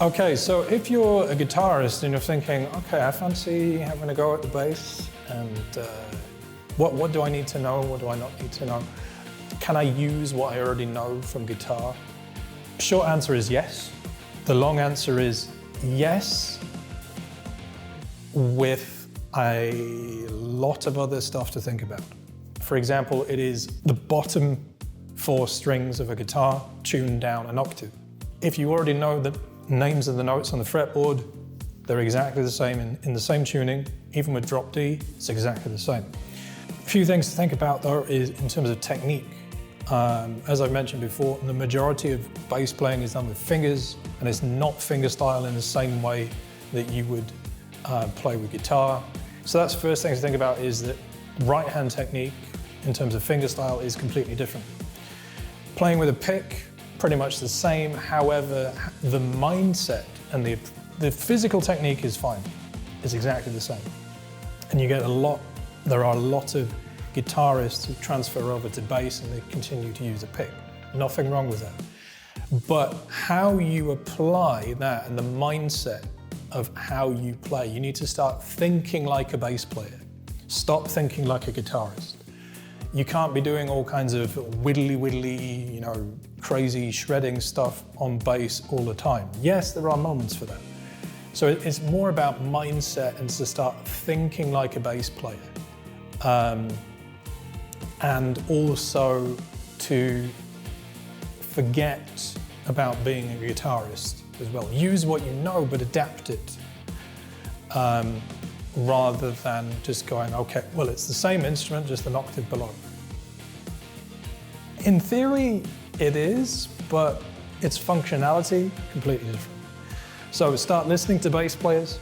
Okay, so if you're a guitarist and you're thinking, okay, I fancy having a go at the bass, and what do I need to know? What do I not need to know? Can I use what I already know from guitar? Short answer is yes. The long answer is yes, with a lot of other stuff to think about. For example, it is the bottom 4 strings of a guitar tuned down an octave. If you already know the names of the notes on the fretboard, they're exactly the same in the same tuning. Even with drop D, it's exactly the same. A few things to think about though is in terms of technique. As I mentioned before, the majority of bass playing is done with fingers, and it's not fingerstyle in the same way that you would play with guitar. So that's the first thing to think about, is that right hand technique in terms of fingerstyle is completely different. Playing with a pick, pretty much the same. However, the mindset and the physical technique is fine. It's exactly the same. And you get there are a lot of guitarists who transfer over to bass and they continue to use a pick. Nothing wrong with that. But how you apply that and the mindset of how you play, you need to start thinking like a bass player. Stop thinking like a guitarist. You can't be doing all kinds of widdly, crazy shredding stuff on bass all the time. Yes, there are moments for that. So it's more about mindset and to start thinking like a bass player. And also to forget about being a guitarist as well. Use what you know, but adapt it. Rather than just going, okay, well, it's the same instrument, just an octave below. In theory, it is, but its functionality, completely different. So start listening to bass players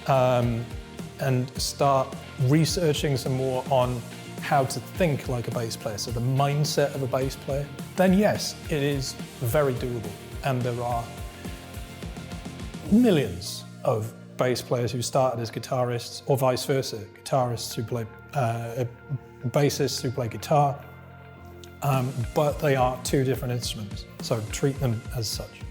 and start researching some more on how to think like a bass player, so the mindset of a bass player. Then yes, it is very doable. And there are millions of bass players who started as guitarists, or vice versa, guitarists who play, bassists who play guitar, but they are 2 different instruments, so treat them as such.